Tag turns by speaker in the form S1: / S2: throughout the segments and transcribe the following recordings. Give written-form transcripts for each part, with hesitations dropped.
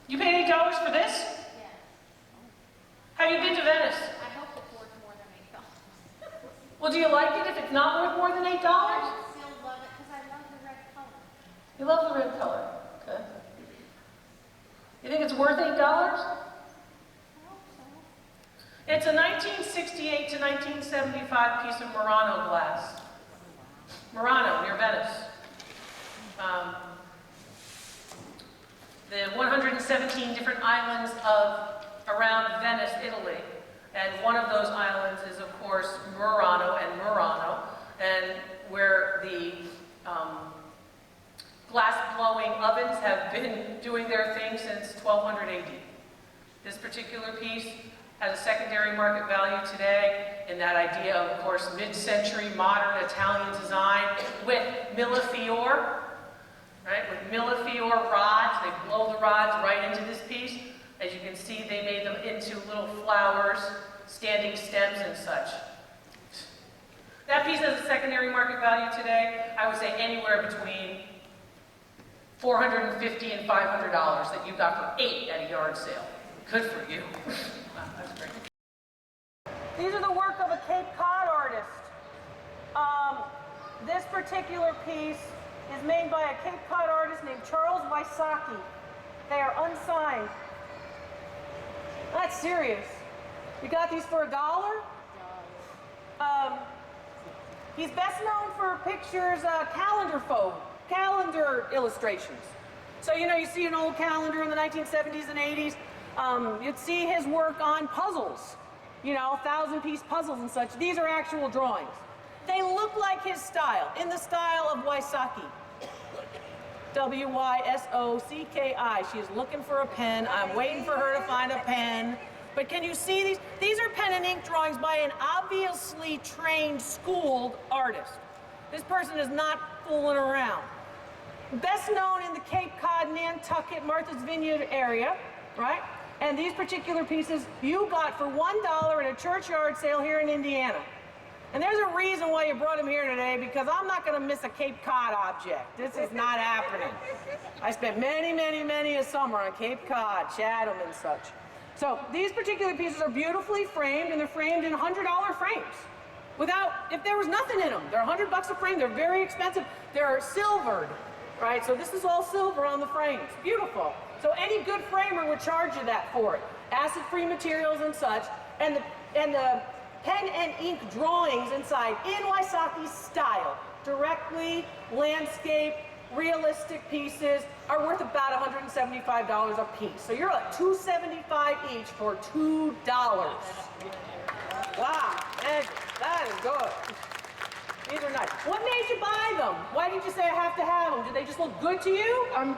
S1: You paid $8 for this?
S2: Yeah.
S1: Have you been to Venice?
S2: I hope it's worth more than $8.
S1: Well, do you like it if it's not worth more than $8?
S2: I still love it because I love the red color.
S1: You love the red color. Okay. You think it's worth $8?
S2: I hope so.
S1: It's a 1968 to 1975 piece of Murano glass. Murano, near Venice. The 117 different islands around Venice, Italy. And one of those islands is, of course, Murano, and where the glass-blowing ovens have been doing their thing since 1200 AD. This particular piece has a secondary market value today in that idea of course, mid-century modern Italian design with millefiori, right? With millefiori rods, they blow the rods right into this piece. As you can see, they made them into little flowers, standing stems and such. That piece has a secondary market value today, I would say anywhere between $450 and $500 that you got for 8 at a yard sale. Good for you. Wow, that's great. These are the work of a Cape Cod artist. This particular piece is made by a Cape Cod artist named Charles Wysocki. They are unsigned. That's serious. You got these for $1? He's best known for pictures, calendar illustrations. So, you know, you see an old calendar in the 1970s and 80s, you'd see his work on puzzles, you know, 1,000-piece puzzles and such. These are actual drawings. They look like his style, in the style of Wysocki. W-Y-S-O-C-K-I. She's looking for a pen. I'm waiting for her to find a pen. But can you see these? These are pen and ink drawings by an obviously trained, schooled artist. This person is not fooling around. Best known in the Cape Cod, Nantucket, Martha's Vineyard area, right? And these particular pieces you got for $1 at a churchyard sale here in Indiana. And there's a reason why you brought them here today, because I'm not going to miss a Cape Cod object. This is not happening. I spent many a summer on Cape Cod, Chatham and such. So these particular pieces are beautifully framed, and they're framed in $100 frames. If there was nothing in them, they're $100 a frame, they're very expensive. They're silvered, right? So this is all silver on the frames, beautiful. So any good framer would charge you that for it. Acid-free materials and such, and the pen and ink drawings inside in Wysocki's style, directly, landscape, realistic pieces, are worth about $175 a piece. So you're at $275 each for $2. Wow, that is good. These are nice. What made you buy them? Why did you say I have to have them? Did they just look good to you?
S3: I'm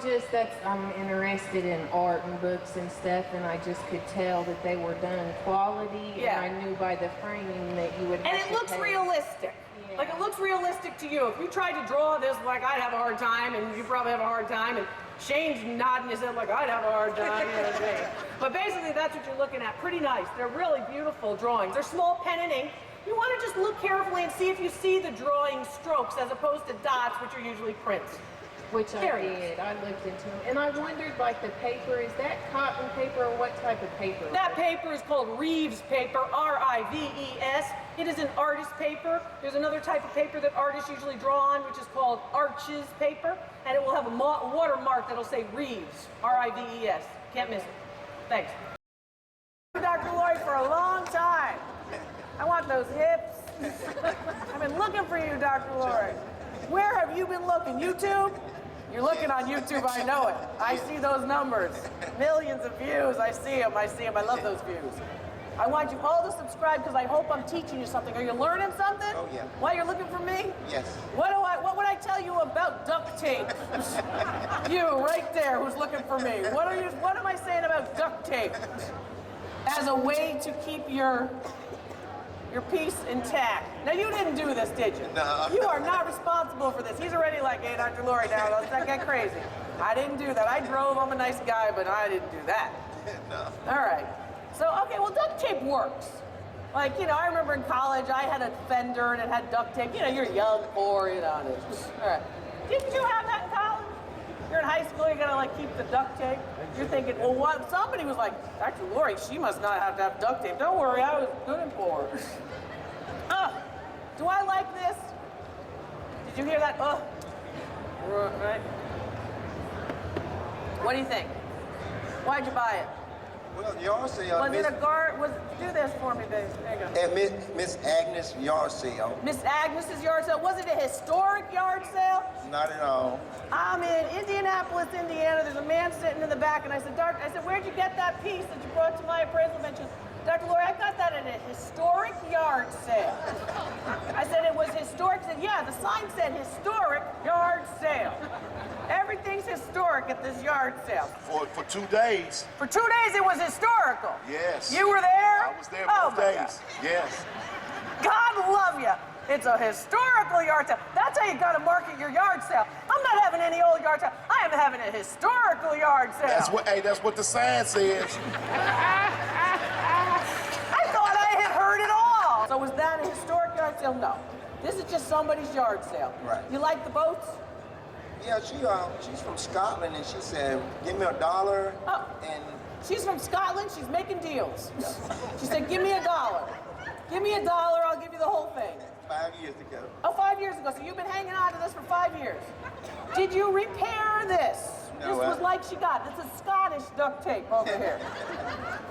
S3: interested in art and books and stuff, and I just could tell that they were done quality,
S1: Yeah.
S3: and I knew by the framing that you would have
S1: And it looks realistic.
S3: Yeah.
S1: Like, it looks realistic to you. If you tried to draw this like I'd have a hard time, and you probably have a hard time, and Shane's nodding his head like I'd have a hard time. But basically, that's what you're looking at. Pretty nice. They're really beautiful drawings. They're small pen and ink. You want to just look carefully and see if you see the drawing strokes as opposed to dots, which are usually prints.
S3: Which I did. I looked into them. And I wondered, like, the paper, is that cotton paper or what type of paper?
S1: That paper is called Rives paper, R-I-V-E-S. It is an artist paper. There's another type of paper that artists usually draw on, which is called Arches paper, and it will have a watermark that'll say Rives, R-I-V-E-S. Can't miss it. Thanks. Dr. Lloyd for a long time. I want those hips. I've been looking for you, Dr. Lloyd. Where have you been looking? YouTube? You're looking on YouTube, I know it. I see those numbers. Millions of views. I see them. I love those views. I want you all to subscribe because I hope I'm teaching you something. Are you learning something?
S4: Oh, yeah.
S1: Why you're looking for me?
S4: Yes.
S1: What would I tell you about duct tape? You right there who's looking for me. What am I saying about duct tape? As a way to keep your piece intact. Now, you didn't do this, did you?
S4: No.
S1: You are not responsible for this. He's already like, hey, Dr. Lori, now let's not get crazy. I didn't do that. I drove. I'm a nice guy, but I didn't do that.
S4: No.
S1: All right. So, okay, well, duct tape works. Like, you know, I remember in college, I had a fender and it had duct tape. You know, you're young, poor, you know. All right. Didn't you have that in college? You're in high school, you gotta like keep the duct tape. You're thinking, well, what? Somebody was like, Dr. Lori, she must not have to have duct tape. Don't worry, I was good and poor. Do I like this? Did you hear that? Right. What do you think? Why'd you buy it?
S4: Well, yard sale.
S1: Was it a guard? Do this for me, baby. There you go.
S4: At Miss Agnes yard sale.
S1: Miss Agnes's yard sale. Was it a historic yard sale?
S4: Not at all.
S1: I'm in Indianapolis, Indiana. There's a man sitting in the back, and I said, where'd you get that piece that you brought to my appraisal bench? Dr. Lori, I got that at a historic yard sale. I said, it was historic. She said, yeah, the sign said historic yard sale. Everything's historic at this yard sale.
S5: For 2 days.
S1: For 2 days, it was historical.
S5: Yes.
S1: You were there?
S5: I was there both days. Yes.
S1: God love you. It's a historical yard sale. That's how you got to market your yard sale. I'm not having any old yard sale. I am having a historical yard sale.
S5: That's what the sign says.
S1: I thought I had heard it all. So was that a historic yard sale? No. This is just somebody's yard sale.
S4: Right.
S1: You like the boats?
S4: Yeah, she's from Scotland, and she said, "Give me $1."
S1: Oh.
S4: And
S1: She's from Scotland. She's making deals. She said, give me $1. Give me $1, I'll give you the whole thing.
S4: 5 years ago.
S1: Oh, 5 years ago. So you've been hanging on to this for 5 years. Did you repair this?
S4: No,
S1: This was like she got. This is Scottish duct tape over here.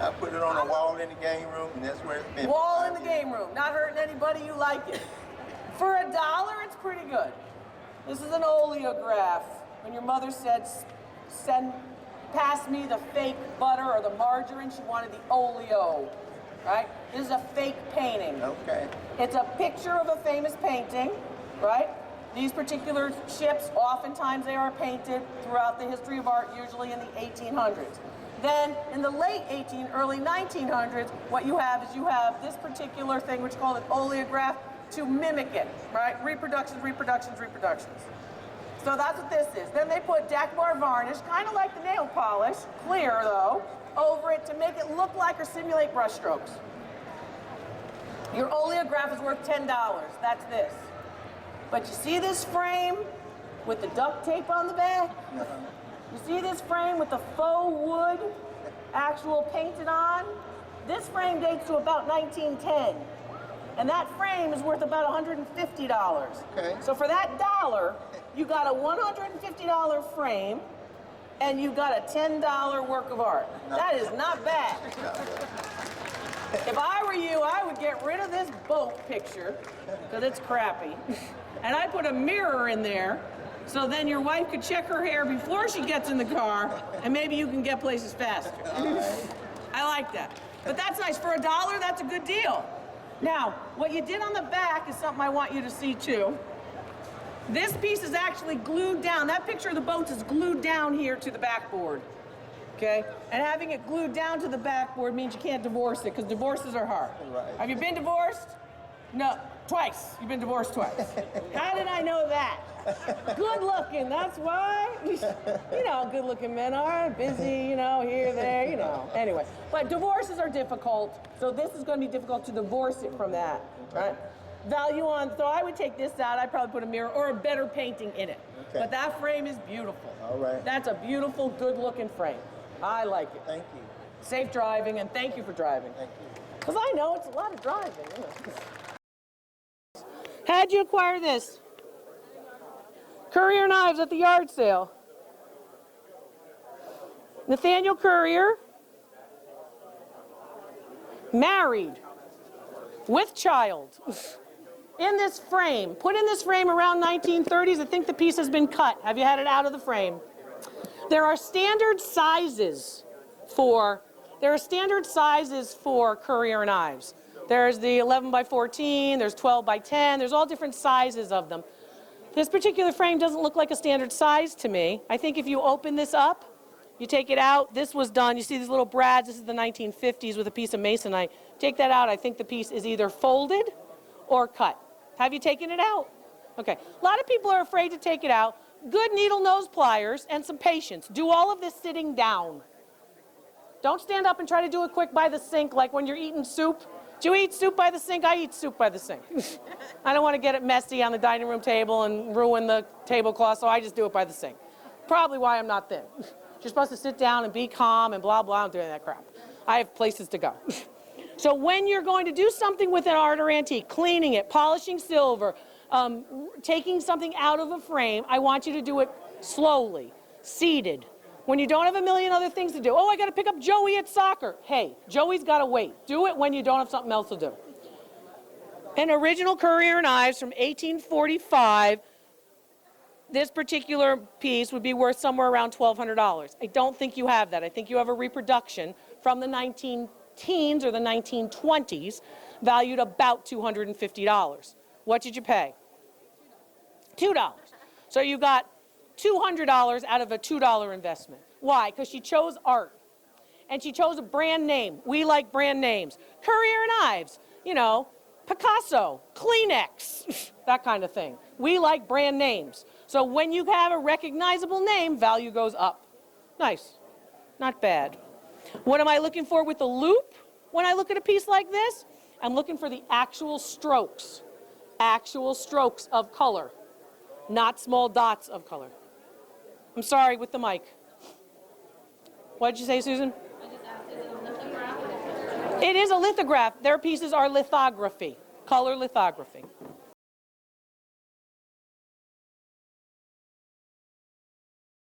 S4: I put it on a wall in the game room, and that's where it's been.
S1: Wall in the game room. Not hurting anybody. You like it. For $1, it's pretty good. This is an oleograph. When your mother said, pass me the fake butter or the margarine, she wanted the oleo, right? This is a fake painting.
S4: Okay.
S1: It's a picture of a famous painting, right? These particular ships, oftentimes they are painted throughout the history of art, usually in the 1800s. Then, in the late early 1900s, what you have is you have this particular thing, which is called an oleograph, to mimic it, right? Reproductions. So that's what this is. Then they put Dacmar varnish, kind of like the nail polish, clear though, over it to make it look like or simulate brush strokes. Your oleograph is worth $10. That's this. But you see this frame with the duct tape on the back? You see this frame with the faux wood actual painted on? This frame dates to about 1910. And that frame is worth about $150.
S4: Okay.
S1: So for that $1, you got a $150 frame and you got a $10 work of art. That is not bad. If I were you, I would get rid of this boat picture, because it's crappy. And I'd put a mirror in there, so then your wife could check her hair before she gets in the car, and maybe you can get places faster. I like that. But that's nice. For $1, that's a good deal. Now, what you did on the back is something I want you to see too. This piece is actually glued down. That picture of the boats is glued down here to the backboard. Okay? And having it glued down to the backboard means you can't divorce it, because divorces are hard.
S4: Right.
S1: Have you been divorced? No. Twice. You've been divorced twice. How did I know that? Good looking, that's why. You know how good looking men are, busy, you know, here, there, you know. Anyway, but divorces are difficult, so this is going to be difficult to divorce it from that, right? Value on, so I would take this out, I'd probably put a mirror or a better painting in it.
S4: Okay.
S1: But that frame is beautiful.
S4: All right.
S1: That's a beautiful, good looking frame. I like it.
S4: Thank you.
S1: Safe driving, and thank you for driving.
S4: Thank you.
S1: Because I know it's a lot of driving. You know. How'd you acquire this? Currier and Ives at the yard sale. Nathaniel Currier, married, with child, in this frame. Put in this frame around 1930s. I think the piece has been cut. Have you had it out of the frame? There are standard sizes for Currier and Ives. There's the 11 by 14, there's 12 by 10, there's all different sizes of them. This particular frame doesn't look like a standard size to me. I think if you open this up, you take it out, this was done, you see these little brads, this is the 1950s with a piece of masonite. Take that out, I think the piece is either folded or cut. Have you taken it out? Okay, a lot of people are afraid to take it out. Good needle nose pliers and some patience. Do all of this sitting down. Don't stand up and try to do it quick by the sink like when you're eating soup. Do you eat soup by the sink? I eat soup by the sink. I don't want to get it messy on the dining room table and ruin the tablecloth, so I just do it by the sink. Probably why I'm not thin. You're supposed to sit down and be calm and blah, blah, I'm doing that crap. I have places to go. So when you're going to do something with an art or antique, cleaning it, polishing silver, taking something out of a frame, I want you to do it slowly, seated. When you don't have a million other things to do, oh, I got to pick up Joey at soccer. Hey, Joey's got to wait. Do it when you don't have something else to do. An original Currier and Ives from 1845, this particular piece would be worth somewhere around $1,200. I don't think you have that. I think you have a reproduction from the 19-teens or the 1920s, valued about $250. What did you pay? $2. So you got $200 out of a $2 investment. Why? Because she chose art. And she chose a brand name. We like brand names. Currier and Ives, you know, Picasso, Kleenex, that kind of thing. We like brand names. So when you have a recognizable name, value goes up. Nice. Not bad. What am I looking for with the loop when I look at a piece like this? I'm looking for the actual strokes of color, not small dots of color. I'm sorry, with the mic. What did you say, Susan?
S2: I just asked, is it a lithograph?
S1: It is a lithograph. Their pieces are lithography, color lithography.